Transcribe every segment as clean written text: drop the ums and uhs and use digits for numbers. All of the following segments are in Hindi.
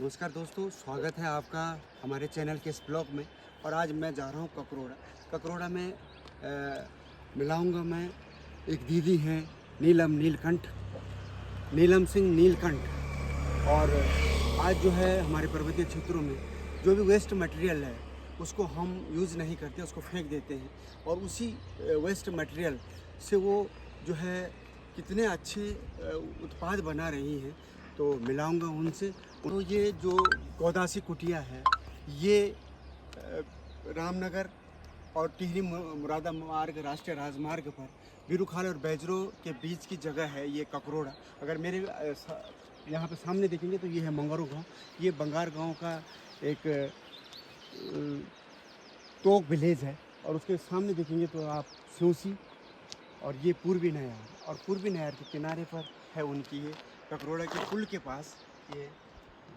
नमस्कार दोस्तों, स्वागत है आपका हमारे चैनल के इस ब्लॉग में। और आज मैं जा रहा हूँ ककरोड़ा में मिलाऊंगा मैं एक दीदी हैं नीलम सिंह नीलकंठ। और आज जो है हमारे पर्वतीय क्षेत्रों में जो भी वेस्ट मटेरियल है उसको हम यूज़ नहीं करते, उसको फेंक देते हैं। और उसी वेस्ट मटेरियल से वो जो है कितने अच्छे उत्पाद बना रही हैं, तो मिलाऊंगा उनसे। तो ये जो गौदासी कुटिया है, ये रामनगर और टिहरी मुरादा मार्ग राष्ट्रीय राजमार्ग पर बिरुखाल और बैजरो के बीच की जगह है ये ककरोड़ा। अगर मेरे यहाँ पे सामने देखेंगे तो ये है मंगारू गांव। ये बंगार गांव का एक टोक विलेज है। और उसके सामने देखेंगे तो आप स्योसी और ये पूर्वी नयार, और पूर्वी नयार के किनारे पर है उनकी ये ककरोड़ा के पुल के पास ये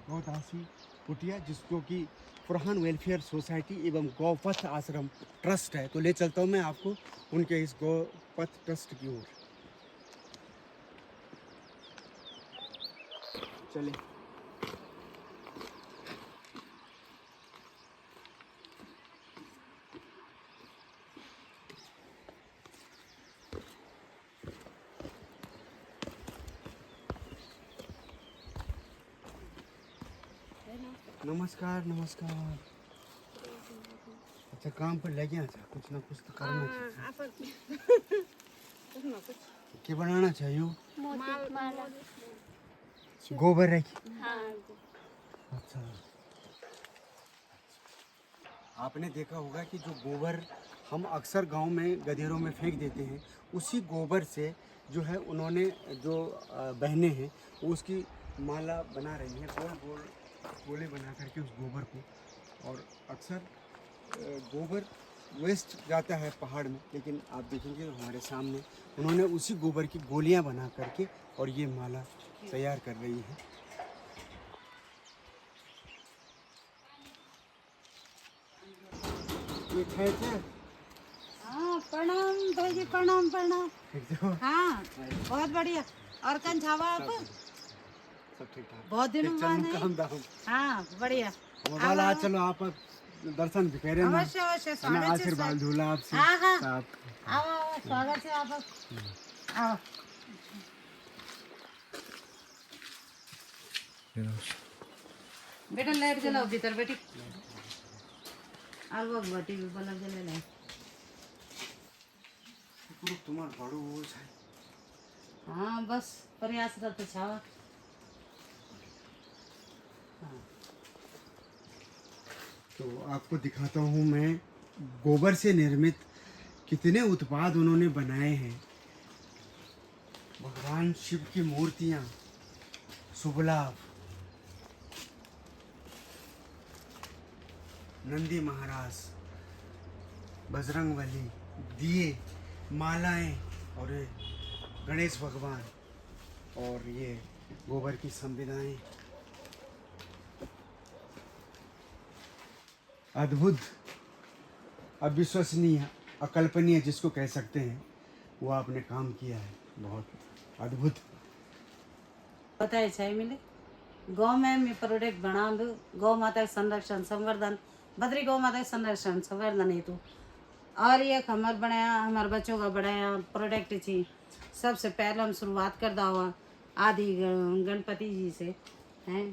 गौदासी कुटिया, जिसको कि फरहान वेलफेयर सोसाइटी एवं गौपथ आश्रम ट्रस्ट है। तो ले चलता हूँ मैं आपको उनके इस गौपथ ट्रस्ट की ओर। चलिए। नमस्कार नमस्कार। अच्छा, काम पर लगे अच्छा, कुछ ना कुछ तो करना चाहिए। क्या बनाना चाहिए? गोबर है कि? अच्छा, आपने देखा होगा कि जो गोबर हम अक्सर गांव में गधेरों में फेंक देते हैं, उसी गोबर से जो है उन्होंने जो बहनें हैं वो उसकी माला बना रही हैं, गोल गोल गोले बना करके उस गोबर को। और अक्सर गोबर वेस्ट जाता है पहाड़ में, लेकिन आप देखेंगे तो हमारे सामने उन्होंने उसी गोबर की गोलियां बना करके और ये माला तैयार कर रही है। ये खेत है। हाँ, प्रणाम भाई, प्रणाम प्रणाम। एकदम हाँ, बहुत बढ़िया। और कन छावा आप? सब ठीक ठाक। बहुत दिनों बाद है। काम दाम। हाँ, बढ़िया। मोबाइल आज चलो आप दर्शन भी करें ना। अवश्य अवश्य, है ना, स्वागत है आशीर्वाद झूला आपसे। हाँ हाँ, आप आओ आओ, स्वागत है आप। आओ। बेटा लाइट जलाओ भीतर बेटी। और वो बटी भी बल्ब जले नहीं। तुम्हारा बड़ो वो है। हाँ, बस प्रयासरत छावा। तो आपको दिखाता हूँ मैं गोबर से निर्मित कितने उत्पाद उन्होंने बनाए हैं। भगवान शिव की मूर्तियाँ, शुभ लाभ, नंदी महाराज, बजरंगबली, दिए, मालाएं, और ये गणेश भगवान, और ये गोबर की संविधाएं। अद्भुत, अविश्वसनीय, अकल्पनीय जिसको कह सकते हैं, वो आपने काम किया है। बहुत अद्भुत। पता है चाय मिले गौ में प्रोडक्ट बना दो। गौ माता के संरक्षण संवर्धन, बद्री गौ माता के संरक्षण संवर्धन हेतु। और ये हमार बनाया, हमारे बच्चों का बनाया प्रोडक्ट थी। सबसे पहले हम शुरुआत कर दा हुआ आदि गणपति जी से हैं।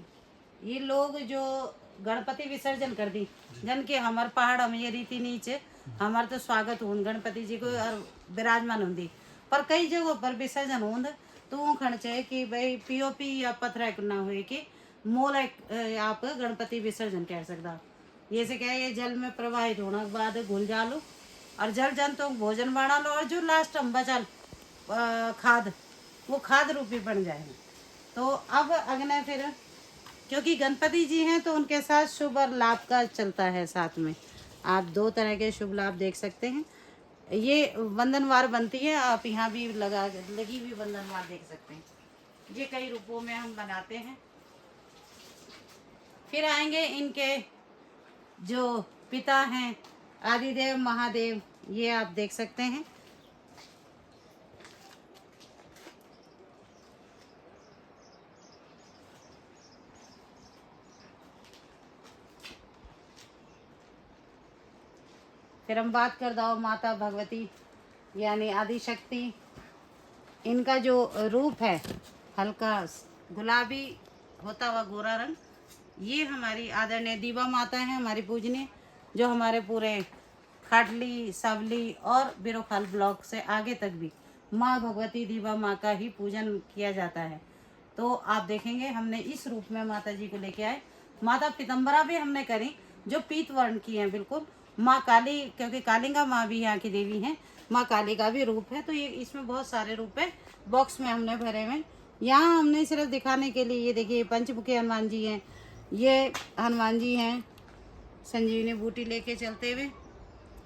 ये लोग जो गणपति विसर्जन कर दी जन के हमारे पहाड़ में ये रीति नीचे हमारे तो स्वागत हो गणपति जी को और विराजमान होंगी। पर कई जगहों पर विसर्जन होंद तो वो खण चाहिए कि भाई पीओपी या पत्थर ना हुए कि मोल आप गणपति विसर्जन कर सकता। ये से क्या है, ये जल में प्रवाहित होने के बाद घुल जालो और जल जंतु भोजन बना लो, और जो लास्ट हम बचल खाद, वो खाद रूपी बन जाएगा। तो अब अगले फिर क्योंकि गणपति जी हैं तो उनके साथ शुभ और लाभ का चलता है साथ में। आप दो तरह के शुभ लाभ देख सकते हैं। ये वंदनवार बनती है, आप यहाँ भी लगी हुई वंदनवार देख सकते हैं। ये कई रूपों में हम बनाते हैं। फिर आएंगे इनके जो पिता हैं आदिदेव महादेव, ये आप देख सकते हैं। फिर हम बात कर दो माता भगवती यानी आदि शक्ति। इनका जो रूप है हल्का गुलाबी होता हुआ गोरा रंग, ये हमारी आदरणीय दीवा माता है, हमारी पूजनीय, जो हमारे पूरे खाटली सावली और बिरोखाल ब्लॉक से आगे तक भी माँ भगवती दीवा माँ का ही पूजन किया जाता है। तो आप देखेंगे हमने इस रूप में माता जी को लेके आए। माता पीतम्बरा भी हमने करी जो पीत वर्ण की हैं बिल्कुल। माँ काली, क्योंकि कालिंगा माँ भी यहाँ की देवी हैं, माँ काली का भी रूप है। तो ये इसमें बहुत सारे रूप है, बॉक्स में हमने भरे हुए। यहाँ हमने सिर्फ दिखाने के लिए, ये देखिए पंचमुखी हनुमान जी हैं, ये हनुमान जी हैं संजीवनी बूटी लेके चलते हुए।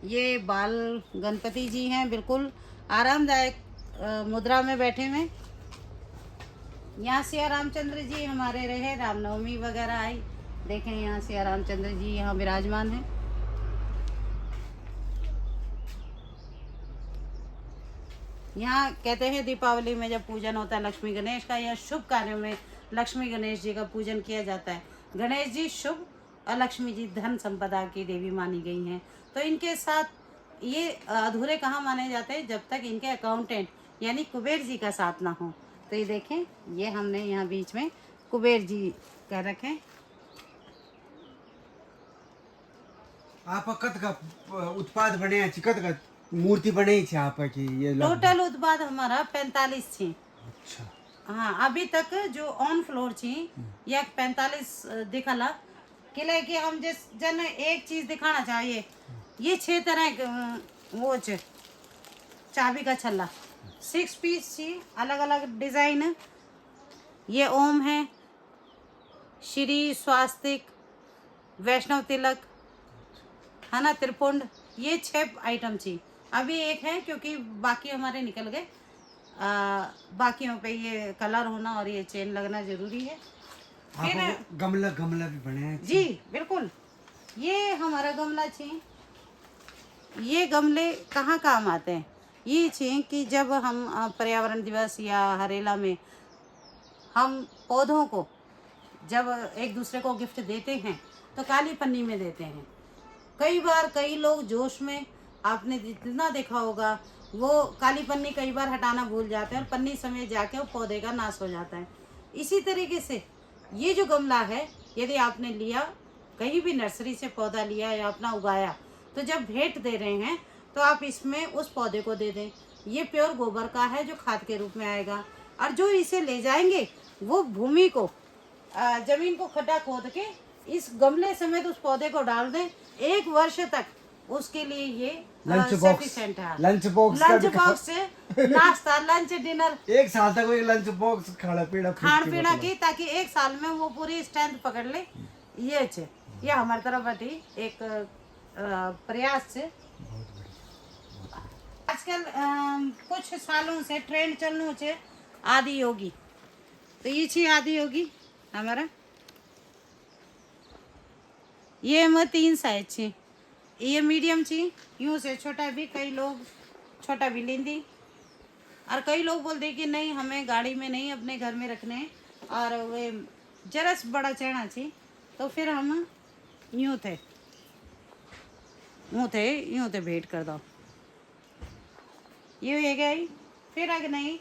ये बाल गणपति जी हैं, बिल्कुल आरामदायक मुद्रा में बैठे हुए। यहाँ सिया रामचंद्र जी हमारे रहे, रामनवमी वगैरह आई, देखें यहाँ सिया रामचंद्र जी यहाँ विराजमान हैं। यहाँ कहते हैं दीपावली में जब पूजन होता है लक्ष्मी गणेश का, या शुभ कार्यों में लक्ष्मी गणेश जी का पूजन किया जाता है। गणेश जी शुभ और लक्ष्मी जी धन संपदा की देवी मानी गई हैं। तो इनके साथ ये अधूरे कहाँ माने जाते हैं, जब तक इनके अकाउंटेंट यानी कुबेर जी का साथ ना हो। तो ये देखें, ये हमने यहाँ बीच में कुबेर जी कर रखे। आप कत का उत्पाद बने हैं, कत का मूर्ति बने छे आप की? ये टोटल उत्पाद हमारा 45 थी। अच्छा। हाँ, अभी तक जो ऑन फ्लोर थी या 45 दिखला किले कि हम जिस जन एक चीज दिखाना चाहिए। ये 6 तरह के वो चाबी का छल्ला 6 पीस थी, अलग अलग डिजाइन। ये ओम है, श्री स्वास्तिक, वैष्णव तिलक है ना, त्रिपुंड, ये 6 आइटम थी। अभी एक है क्योंकि बाकी हमारे निकल गए। बाकियों पे ये कलर होना और ये चेन लगना जरूरी है। फिर गमला गमला भी बने हैं जी, बिल्कुल। ये हमारा गमला छी। ये गमले कहाँ काम आते हैं? ये छी कि जब हम पर्यावरण दिवस या हरेला में हम पौधों को जब एक दूसरे को गिफ्ट देते हैं तो काली पन्नी में देते हैं। कई बार कई लोग जोश में, आपने जितना देखा होगा, वो काली पन्नी कई बार हटाना भूल जाते हैं और पन्नी समेत जाके वो पौधे का नाश हो जाता है। इसी तरीके से ये जो गमला है, यदि आपने लिया कहीं भी नर्सरी से पौधा लिया या अपना उगाया, तो जब भेंट दे रहे हैं तो आप इसमें उस पौधे को दे दें। ये प्योर गोबर का है जो खाद के रूप में आएगा। और जो इसे ले जाएंगे वो भूमि को, जमीन को खड्डा खोद के इस गमले समेत उस पौधे को डाल दें। 1 वर्ष तक उसके लिए ये सफिशिएंट है। लंच बॉक्स से नाश्ता, लंच, डिनर, 1 साल तक लंच बॉक्स खाना पीना की, ताकि 1 साल में वो पूरी स्ट्रेंथ पकड़ ले। ये हमारी तरफ बटी एक प्रयास है। आजकल कुछ सालों से ट्रेंड चलने से आदि योगी, तो ये छी आदि योगी हमारा। ये हमारे 3 साइज छी। ये मीडियम छी, यूँ से छोटा भी, कई लोग छोटा भी लेंदी और कई लोग बोलते कि नहीं हमें गाड़ी में नहीं अपने घर में रखने हैं और वे जरस बड़ा चढ़ना छी, तो फिर हम यूँ थे भेंट कर दो। ये हो गई। फिर अगर नहीं,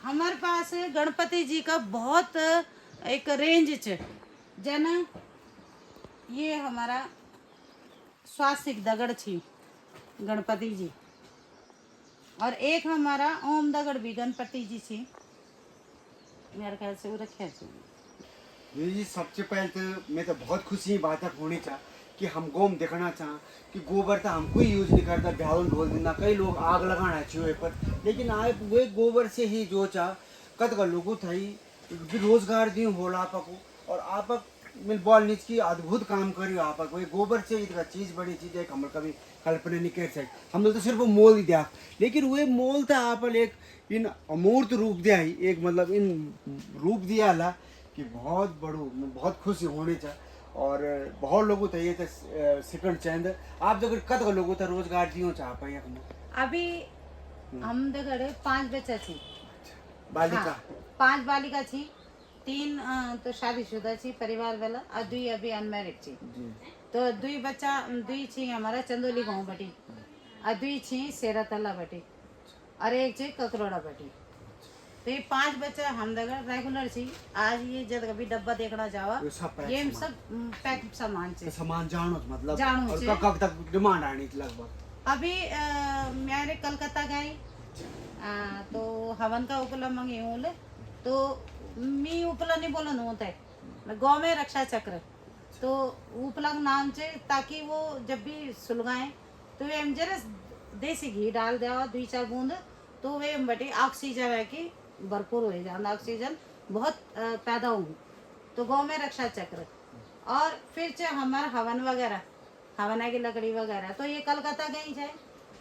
हमारे पास गणपति जी का बहुत एक रेंज च जन, ये हमारा स्वास्तिक दगड़ छी गणपति जी, और एक हमारा ओम दगड़ भी गणपति जी छी। मेरे ख्याल से वो रखे जी। सबसे पहले तो मैं तो बहुत खुशी बात होनी चाह कि हम गोम देखना चाह कि गोबर तो हम कोई यूज नहीं करता, ब्यावन ढोल देना, कई लोग आग लगाना चूहे पर, लेकिन आए वे गोबर से ही जो चाह कत का लोगों था ही रोजगार दी हो आप और आप मिल बॉल नीच की अद्भुत काम करी आप वही गोबर से इतना चीज बड़ी चीज है हम कभी कल्पना नहीं कर सकते। हम लोग तो सिर्फ मोल ही दिया, लेकिन वही मोल था आप एक इन अमूर्त रूप दिया ही, एक मतलब इन रूप दिया ला कि बहुत बड़ो बहुत खुशी होनी चाहिए। और बहुत लोगों तो ये सेकंड चैंद आप जब कत लोगों तो रोजगार दियो चाह पाए अभी हम दगड़े 5 बच्चा थी, बालिका, हाँ, 5 बालिका थी, तीन तो शादीशुदा छी परिवार वाला और दुई अभी अनमैरिड छी। जी तो दुई बच्चा दुई छी हमारा चंदोली गांव बटी और दुई छी सेरातला बटी और एक छी ककरोड़ा बटी। तो ये 5 बच्चा हम दगर रेगुलर छी। आज ये जब कभी डब्बा देखना जावा ये सब पैक ये सामान। सब पैक सामान तो छे। सामान जानो मतलब जानो और छे। कब तक डिमांड आनी थी लगभग? अभी मैंने कलकत्ता गई तो हवन का उपला मंगी हूँ तो मी उपला नहीं बोलन होता है गाँव में रक्षा चक्र तो उपला नाम से ताकि वो जब भी सुलगाएं तो वे जरा देसी घी डाल दिया 2-4 बूंद तो वे बटी ऑक्सीजन है कि भरपूर हो जाता ऑक्सीजन बहुत पैदा हो तो गाँव में रक्षा चक्र और फिर से हमारा हवन वगैरह हवना की लकड़ी वगैरह तो ये कलकत्ता गई है।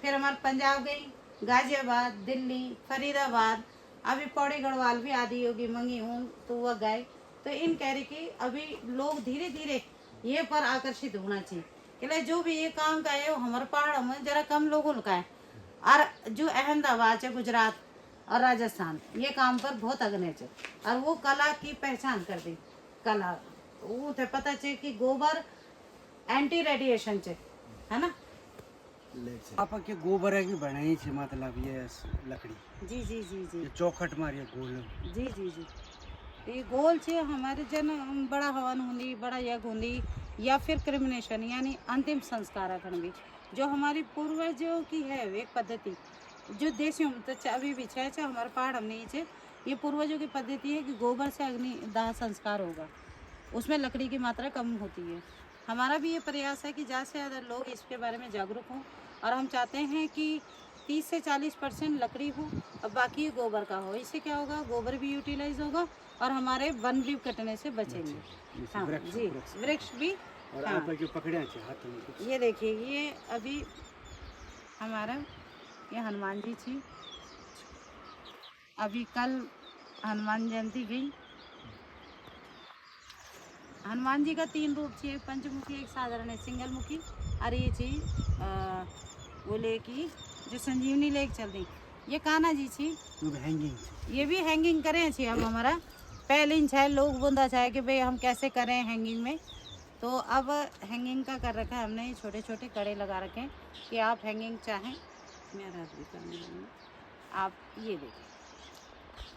फिर हमारे पंजाब गई गाजियाबाद दिल्ली फरीदाबाद अभी पौड़ी गढ़वाल भी आदि योगी मंगी हूँ तो वह गए। तो इन कह रही कि अभी लोग धीरे धीरे ये पर आकर्षित होना चाहिए कि जो भी ये काम का है वो हमारे पहाड़ में जरा कम लोगों का है और जो अहमदाबाद है गुजरात और राजस्थान ये काम पर बहुत अग्रणी है और वो कला की पहचान कर दी कला वो थे पता चले कि गोबर एंटी रेडिएशन चे है ना। आप के गोबर है कि बनाई छे मतलब ये लकड़ी जी जी जी जी ये चौखट मारिए गोल जी जी जी ये गोल छे हमारे जन बड़ा हवन होंगी बड़ा यज्ञ होंगी या फिर क्रिमिनेशन यानी अंतिम संस्कार अखंड भी जो हमारी पूर्वजों की है एक पद्धति जो देशियों में तो अभी भी छे हमारे पहाड़ हम नहीं छे ये पूर्वजों की पद्धति है कि गोबर से अग्नि दाह संस्कार होगा उसमें लकड़ी की मात्रा कम होती है। हमारा भी ये प्रयास है कि ज़्यादा से ज़्यादा लोग इसके बारे में जागरूक हों और हम चाहते हैं कि 30 से 40% लकड़ी हो और बाकी गोबर का हो। इससे क्या होगा गोबर भी यूटिलाइज होगा और हमारे वन भी कटने से बचेंगे। हाँ जी वृक्ष भी। और हाँ आप जो पकड़े हैं हाथ में कुछ ये देखिए ये अभी हमारा ये हनुमान जी थी अभी कल हनुमान जयंती गई। हनुमान जी का 3 रूप छे पंचमुखी एक साधारण है सिंगल मुखी और ये चीज वो लेकी जो संजीवनी लेक चल रही ये कान्हा जी छी हैंगिंग ये भी हैंगिंग करें छी हम हमारा पहले छे लोग बोंदा चाहे कि भाई हम कैसे करें हैंगिंग में तो अब हैंगिंग का कर रखा है हमने छोटे छोटे कड़े लगा रखे हैं कि आप हैंगिंग चाहें मेरा भी करने आप ये देखिए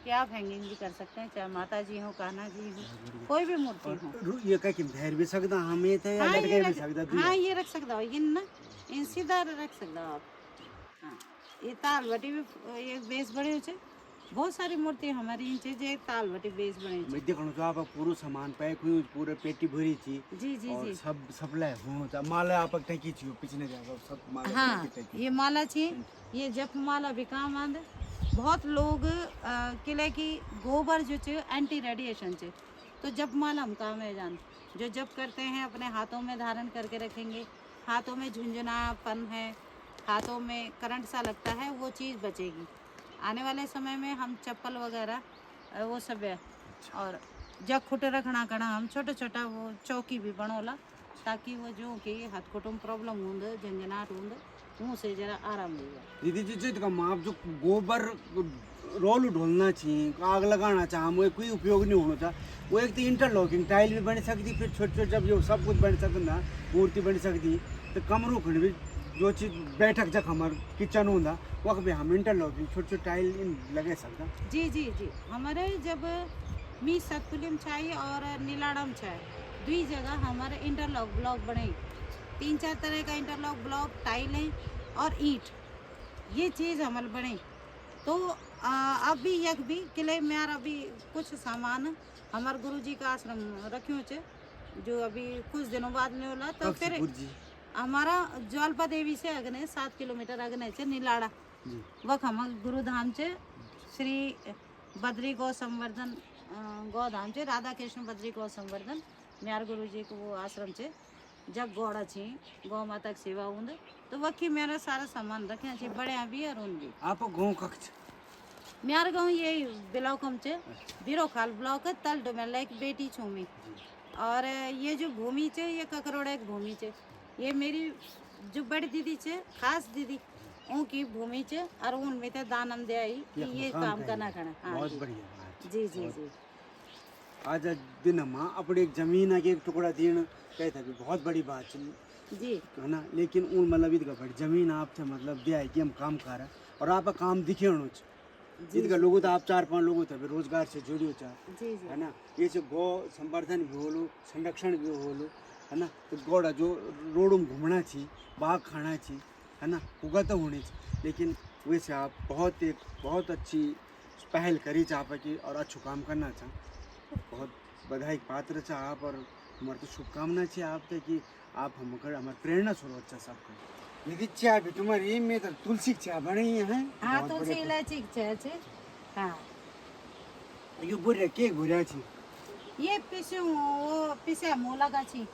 कि आप हैंगिंग भी कर सकते हैं चाहे माता जी हो कान्हा जी हो कोई भी मूर्ति हो। ये कह के धैर्य भी सकदा हमें थे या लटके भी सकदा हाँ ये रख सकता हो ये ना इन सीधा रख सकता हो आप। हाँ ये ताल बटी भी ये बेस बड़े हो बहुत सारी मूर्ति हमारी इन जे ताल बटी बेस बने मैं देखणो तो आप पूरा सामान पैक हुई पूरे पेटी भरी थी जी जी और जी सब सप्लाई हो त माला आप टंकी छी पिछने जा सब माला हाँ ये माला छी ये जप माला भी काम आंद बहुत लोग किले की गोबर जो चे एंटी रेडिएशन चे तो जप माला हम काम है जान जो जप करते हैं अपने हाथों में धारण करके रखेंगे हाथों में झुंझुनापन है हाथों में करंट सा लगता है वो चीज़ बचेगी आने वाले समय में हम चप्पल वगैरह वो सब है और जब खुटे रखना करना हम छोटा छोटा वो चौकी भी बनोला ताकि वो जो कि हाथ कुटुम प्रॉब्लम होंद झंझनाट होंद मुँह से जरा आराम मिलेगा। दीदी जी जी का माप जो गोबर रोल ढोलना चाहिए आग लगाना चाह वो कोई उपयोग नहीं होना चाह वो एक तो इंटरलॉकिंग टाइल भी बन सकती फिर छोटे छोटे जब ये सब कुछ बन सकता मूर्ति बन सकती तो कमरों खंड भी जो चीज़ बैठक जब हमारे किचन होता वह भी हम इंटरलॉकिंग छोटे छोटे टाइल इन लगे सकता। जी जी जी हमारे जब मी सतपुलिम चाहिए और नीलाडम चाहिए दुई जगह हमारे इंटरलॉक ब्लॉक बने 3-4 तरह का इंटरलॉक ब्लॉक टाइलें और ईंट ये चीज़ हमारे बने तो अभी यक भी किले में यार अभी कुछ सामान हमारे गुरुजी का आश्रम रखियो छे जो अभी कुछ दिनों बाद में होला तो फिर हमारा ज्वालपा देवी से अगने 7 किलोमीटर अगने छे नीलाड़ा वक हम गुरुधाम छे श्री बद्री गौ संवर्धन गौधाम छे राधा कृष्ण बद्री गौ संवर्धन म्यार गुरु जी को वो आश्रम छे जब गौड़ा छी गौ माता की सेवा होंद तो वकी मेरा सारा सामान रखे छे बड़े भी और उन भी। आप गाँव कक्ष म्यार गाँव ये ब्लॉक छे बिरोखाल ब्लॉक तल डुमेला एक बेटी छू मैं और ये जो भूमि छे ये ककरोड़ा एक भूमि छे ये मेरी जो बड़ी दीदी छे खास दीदी उनकी भूमि छे और उनमें तो दानम दे आई कि ये काम करना करना। हाँ बहुत बढ़िया जी जी जी आज दिन माँ अपने एक जमीन के एक टुकड़ा देना कहता भी बहुत बड़ी बात चली जी है ना, लेकिन उन मतलब ईद का बड़ी जमीन आप थे मतलब दिया है कि हम काम कर रहे हैं और आप काम दिखे होना जी ईद का लोगों तो आप 4-5 लोगों थे रोजगार से जुड़ी हो चाह जी जी है ना, ये से गौ संवर्धन भी होलो संरक्षण भी होलो है ना, तो गौड़ा जो रोड में घूमना चाहिए बाग खाना चाहिए है ना, उगा तो होनी चाहिए, लेकिन वैसे आप बहुत अच्छी पहल करी चाह की और अच्छो काम करना चाह, बहुत बधाई के पात्र चाह आप और हमारे तो शुभकामना चाहिए आप तक कि आप हम हमारे प्रेरणा स्रोत अच्छा सबको यदि चाय भी तुम्हारी में तो तुलसी चाय बनी है हाँ बहुत तुलसी बढ़िया। इलायची છે हाँ यो बुरे के बुरे छी ये पीसे मोला का छी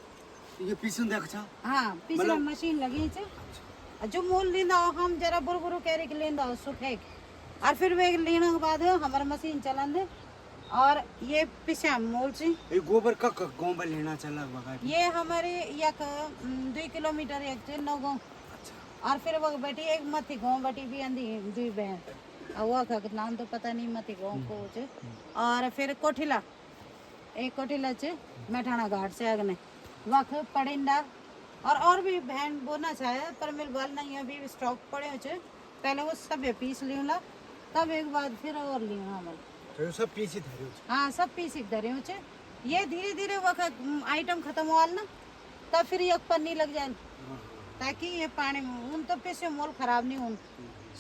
ये पीसन देख छा हाँ पीसे मतलब- मशीन लगी છે जो मूल लेंदा हम जरा बुरबुरु कैरी के लेंदा सुखे और फिर वे लेने के बाद हमारा मशीन चलन दे और ये पीसे मोल से ये गोबर का गांव में लेना चला बगा ये हमारे एक 2 किलोमीटर एक से 9 गाँव और फिर वो बेटी एक मथी गाँव बेटी भी आंधी 2 बहन और वो का नाम तो पता नहीं मथी गाँव को छे और फिर कोठिला एक कोठिला छे मेठाना घाट से अगने वख पड़िंदा और भी बहन बोना चाहे पर मिल बाल नहीं अभी स्टॉक पड़े छे पहले वो सब पीस लियूला तब एक बाद फिर और लियो हमारे तो ये सब पीसी धरियो छे हाँ सब पीस धरे छे ये धीरे धीरे वक्त आइटम खत्म हुआ ना तब फिर एक पन्नी लग जाए ताकि ये पानी में उन तो पीसे मोल खराब नहीं उन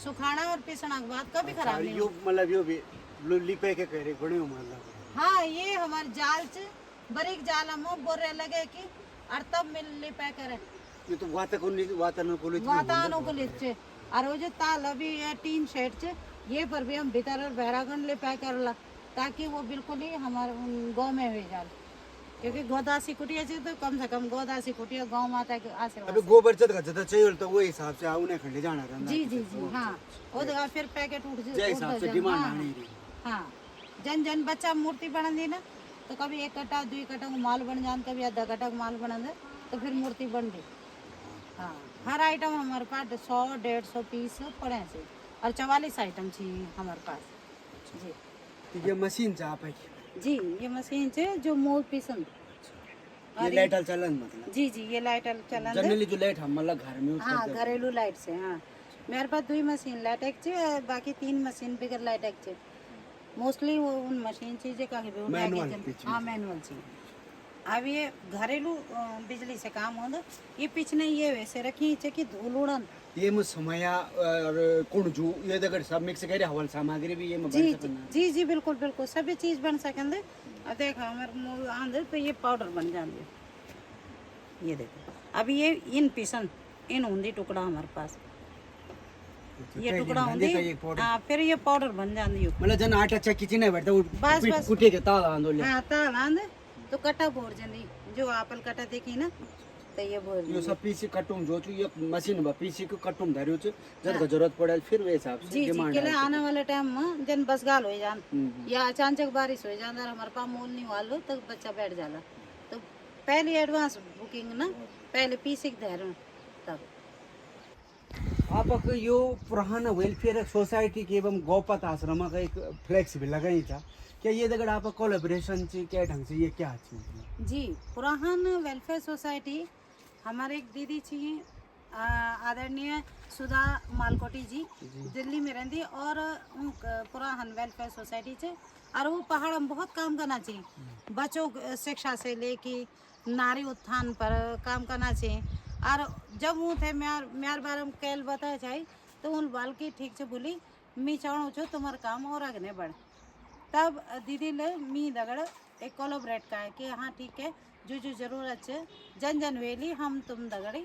सुखाना और पीसना के बाद कभी खराब नहीं यो होन। मतलब यो भी लिपे के करे बने मतलब हाँ ये हमारे जाल च बरीक जाल हम बोरे लगे कि और तब मिल लिपे करे ये तो वातानुकूलित वातानुकूलित छे और वो जो ताल अभी है टीन शेड छे ये पर भी हम भीतर और बहरागन लिपे करला ताकि वो बिल्कुल ही हमारे गाँव में हो जाए क्योंकि गोदासी कुटिया से तो कम से कम गोदासी कुटिया गाँव माता के आशीर्वाद अबे गोबर जद चाहिए तो वो हिसाब से उन्हें खंडे जाना रहना जी जी जी हाँ वो तो फिर पैकेट उठ जे हिसाब से डिमांड आनी रही हाँ जन जन बच्चा मूर्ति बना दी ना तो कभी 1 कट्टा 2 कट्टा को माल बन जान कभी आधा कट्टा को माल बना दे तो फिर मूर्ति बन गई हाँ हर आइटम हमारे पास 100-150 पीस पड़े से और 44 आइटम चाहिए हमारे पास जी तो ये मशीन से आप है जी ये मशीन से जो मोल पीसन ये लाइट चलन मतलब जी जी ये लाइट चलन दे जनरली जो लाइट हम मतलब घर में यूज हाँ करते हैं घरेलू लाइट से हाँ मेरे पास 2 मशीन लाइट एक छे और बाकी 3 मशीन बिगर लाइट एक छे मोस्टली वो उन मशीन चीजें का भी मैनुअल हाँ मैनुअल चीज अब ये घरेलू बिजली से काम होता ये पिछने ये वैसे रखी है कि धूल उड़न ये में समया और कुंजू ये अगर सब मिक्स करे हवल सामग्री भी ये में जी बन जी सकना जी जी बिल्कुल बिल्कुल सभी चीज बन सकेंगे अब देखो हमारे आंधे तो ये पाउडर बन जाते ये देखो अब ये इन पीसन इन होंदी टुकड़ा हमारे पास ये टुकड़ा होंदी हाँ फिर ये पाउडर बन जाती है मतलब जन आटा चक्की ची नहीं बैठता बस, बस। कुटे के ताल आंदोलन हाँ ताल आंधे तो कटा बोर जाती जो आपल कटा देखी ना तो ये बोर यो सब पीसी कटुम जो छु ये मशीन बा पीसी को कटुम धरियो छु जब का जरूरत पड़े फिर वे हिसाब से जी जी डिमांड के लिए आने वाले टाइम में जन बस गाल हो जान हम्म। या अचानक बारिश हो जान और हमारे पास मोल नहीं वालो तो बच्चा बैठ जाला तो पहले एडवांस बुकिंग ना पहले पीसी के धरो तब आप यो पुराना वेलफेयर सोसाइटी के एवं गौपत आश्रम का एक फ्लेक्स भी लगाई था क्या ये अगर आप कोलैबोरेशन से क्या ढंग से ये क्या है जी पुरान वेलफेयर सोसाइटी हमारे एक दीदी छी आदरणीय सुधा मालकोटी जी दिल्ली में रहती और पुरान वेलफेयर सोसाइटी से और वो पहाड़ में बहुत काम करना चाहिए बच्चों शिक्षा से लेके नारी उत्थान पर काम करना चाहिए और जब वो थे म्यार बार हम कैल बताया चाहिए तो उन बाल की ठीक से बोली मी चाहूँ छो तुम्हारा काम और आगे बढ़ तब दीदी ले मी दगड़ एक कोलोबरेट का है कि हाँ ठीक है जो जो जरूरत है जन जन वेली हम तुम दगड़ी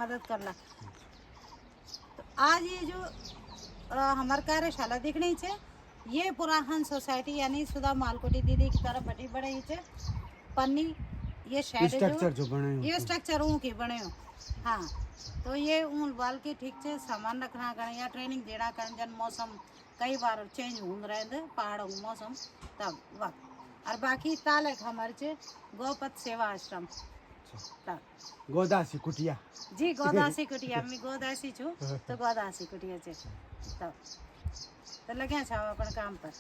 मदद करला तो आज ये जो हमार कार्यशाला दिखनी है ये पुरान सोसाइटी यानी सुधा मालकोटी दीदी की तरफ बटी बढ़ी है पन्नी ये शेड स्ट्रक्चर जो बने ये स्ट्रक्चर ऊँ के बने हो हाँ तो ये ऊन बाल के ठीक से सामान रखना करें या ट्रेनिंग देना करें जन मौसम कई बार चेंज हो रहे थे पहाड़ों में मौसम तब वक्त और बाकी ताल है हमारे चे गौपत सेवा आश्रम तब गोदासी कुटिया जी गोदासी कुटिया मैं गोदासी छू तो गोदासी कुटिया चे तब तो लगे छा अपन काम पर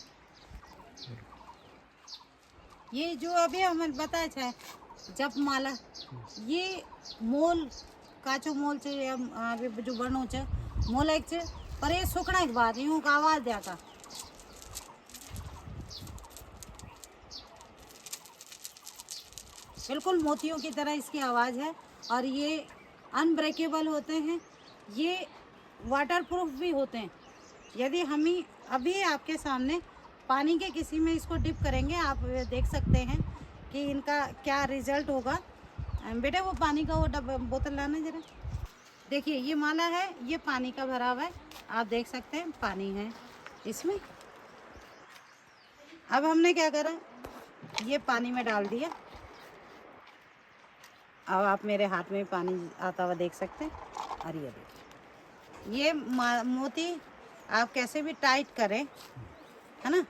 ये जो अभी हमें बताया है जप माला, ये मोल काचो मोल चे या अभी जो बनो चे मोल एक चे, पर ये सुखना के बाद यूं का आवाज देता। बिल्कुल मोतियों की तरह इसकी आवाज़ है और ये अनब्रेकेबल होते हैं, ये वाटरप्रूफ भी होते हैं। यदि हम ही अभी आपके सामने पानी के किसी में इसको डिप करेंगे, आप देख सकते हैं कि इनका क्या रिजल्ट होगा। बेटा वो पानी का वो बोतल लाना जरा। देखिए ये माला है, ये पानी का भरा हुआ है, आप देख सकते हैं पानी है इसमें। अब हमने क्या करा, ये पानी में डाल दिया। अब आप मेरे हाथ में पानी आता हुआ देख सकते हैं। और ये देखिए, ये मोती आप कैसे भी टाइट करें, है ना,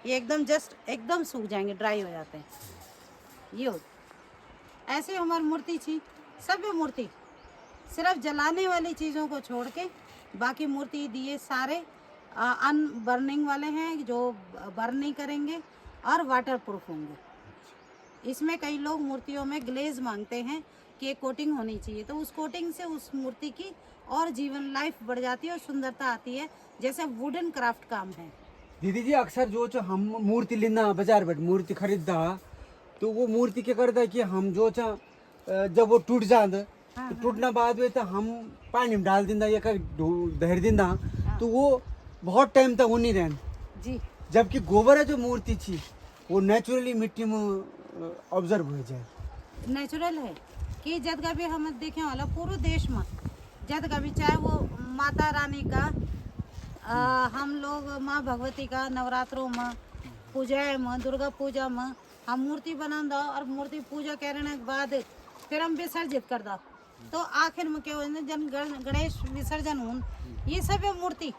ये एकदम जस्ट एकदम सूख जाएंगे, ड्राई हो जाते हैं। ये हो ऐसे हमारी मूर्ति थी, सभ्य मूर्ति, सिर्फ जलाने वाली चीज़ों को छोड़ के बाकी मूर्ति दिए सारे अनबर्निंग वाले हैं, जो बर्न नहीं करेंगे और वाटर प्रूफ होंगे। इसमें कई लोग मूर्तियों में ग्लेज मांगते हैं कि कोटिंग होनी चाहिए, तो उस कोटिंग से उस मूर्ति की और जीवन लाइफ बढ़ जाती है और सुंदरता आती है, जैसे वुडन क्राफ्ट काम है। दीदी जी अक्सर जो हम मूर्ति लेना बाजार बैठ मूर्ति खरीदता, तो वो मूर्ति क्या करता है कि हम जो जब वो टूट जाता, तो टूटना बाद में तो हम पानी में डाल देंदा या धर देंदा, तो वो बहुत टाइम तक वो नहीं रहना जी। जबकि गोबर है जो मूर्ति थी वो नेचुरली मिट्टी में ऑब्जर्व हो जाए। नेचुरल है कि जब कभी हम देखे वाला पूरे देश में, जब कभी चाहे वो माता रानी का हम लोग माँ भगवती का नवरात्रों में पूजा में, दुर्गा पूजा में हम मूर्ति बना दो और मूर्ति पूजा करने के बाद फिर हम विसर्जित कर दो, तो आखिर में क्या हो जन गणेश विसर्जन हो, ये सब मूर्ति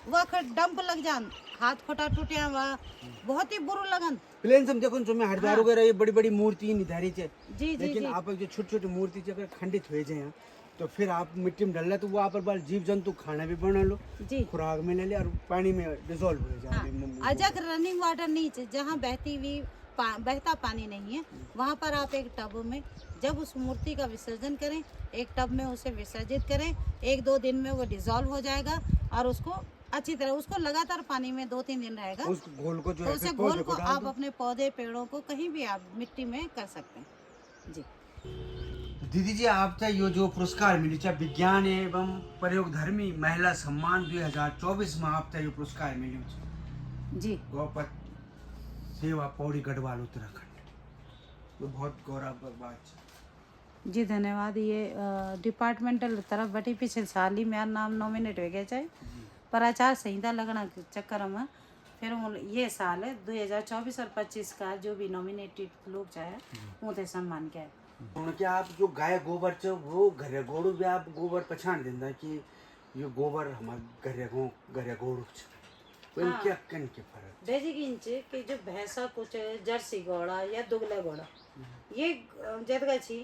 वह डंप लग जान, हाथ खोटा टूटिया हुआ, बहुत ही बुरा लगन। प्लेन से देखो जो मैं हरिद्वार वगैरह ये बड़ी बड़ी मूर्ति निर्धारित है, जी जी लेकिन जी। आप जो छोटी छोटी मूर्ति अगर खंडित हो जाए तो फिर आप मिट्टी में डाल तो वो आप बार जीव जंतु खाना भी बना लो, जी खुराक में ले ले और पानी में डिजोल्व हो जाए। अजक रनिंग वाटर नीचे जहाँ बहती हुई बहता पानी नहीं है, वहाँ पर आप एक टब में जब उस मूर्ति का विसर्जन करें, एक टब में उसे विसर्जित करें, 1-2 दिन में वो डिजोल्व हो जाएगा और उसको अच्छी तरह उसको लगातार पानी में 2-3 दिन रहेगा। उस घोल को जो तो है उसे फिर घोल पौधे को को डाल आप दो। अपने पौधे पेड़ों को कहीं भी आप मिट्टी में कर सकते हैं। जी दीदी जी आपका ये जो पुरस्कार मिली चाहे विज्ञान एवं प्रयोगधर्मी महिला सम्मान 2024 में आपका ये पुरस्कार मिली जी। गौपत सेवा पौड़ी गढ़वाल उत्तराखंड, तो बहुत गौरव की बात है। जी धन्यवाद। ये डिपार्टमेंटल तरफ बटी पिछले साल ही मेरा नाम नॉमिनेट हो गया चाहे, पर आचार संहिता लगना के चक्कर में फिर ये साल है 2024 और 25 का जो भी नॉमिनेटेड लोग चाहे उनसे सम्मान किया है। उनके आप जो गाय गोबर च वो घरे गोड़ू भी आप गोबर पहचान देंदा कि ये गोबर हमारे घरे गोड़ू छ, तो हाँ। क्या कन के फर्क बेसिक इंच कि जो भैंसा कुछ जर्सी घोड़ा या दुगला घोड़ा, ये जदगा छी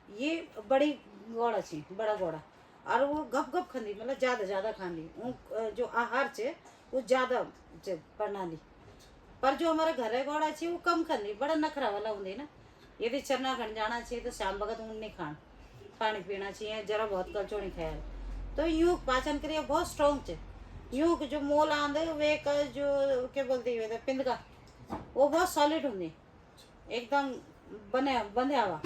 ये बड़ी घोड़ा छी, बड़ा घोड़ा, और वो गप गप खानी मतलब ज़्यादा खानी, जो आहार छे वो ज़्यादा प्रणाली, पर जो हमारा घरे घोड़ा छी वो कम खानी, बड़ा नखरा वाला होंगे ना। यदि चरना खन जाना चाहिए तो शाम वक्त ऊन नहीं खान, पानी पीना चाहिए, जरा बहुत कलचोनी खाया, तो यूँ पाचन क्रिया बहुत स्ट्रॉन्ग है। यूँ जो मोल आंदे वे का जो क्या बोलते हैं पिंड का वो बहुत सॉलिड होंगे, एकदम बंधे हुआ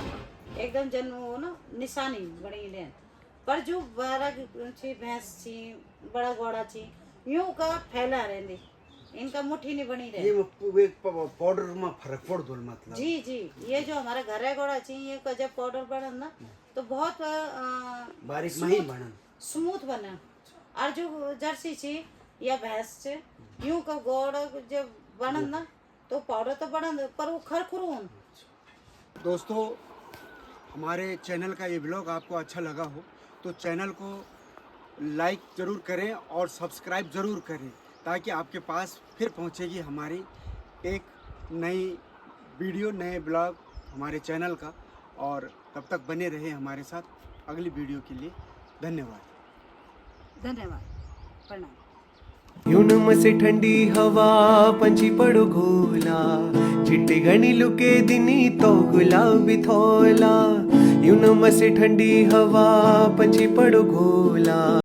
एकदम जन वो ना निशानी बड़ी लेन, पर जो बड़ा छी भैंस छी बड़ा घोड़ा छी यूँ का फैला रहने, इनका मुट्ठी नहीं बनी रहे। ये पाउडर में फर्क पड़ दो मतलब। जी जी, ये जो हमारा घर घोड़ा छी ये का जब पाउडर बना ना तो बहुत बारीक महीन बनन, स्मूथ बना, और जो जर्सी छी या भैंस से यूं का घोड़ा जब बनन ना तो पाउडर तो बनन पर वो खरखरू होन। दोस्तों हमारे चैनल का ये ब्लॉग आपको अच्छा लगा हो तो चैनल को लाइक ज़रूर करें और सब्सक्राइब ज़रूर करें, ताकि आपके पास फिर पहुंचेगी हमारी एक नई वीडियो, नए ब्लॉग हमारे चैनल का, और तब तक बने रहे हमारे साथ अगली वीडियो के लिए। धन्यवाद। धन्यवाद, प्रणाम। यूं नम से ठंडी हवा पंछी पड़ो घोला, चिट्टे गणी लुके दिनी तो गुलाबी थोला। यूं नम से ठंडी हवा पंछी पड़ो घोला।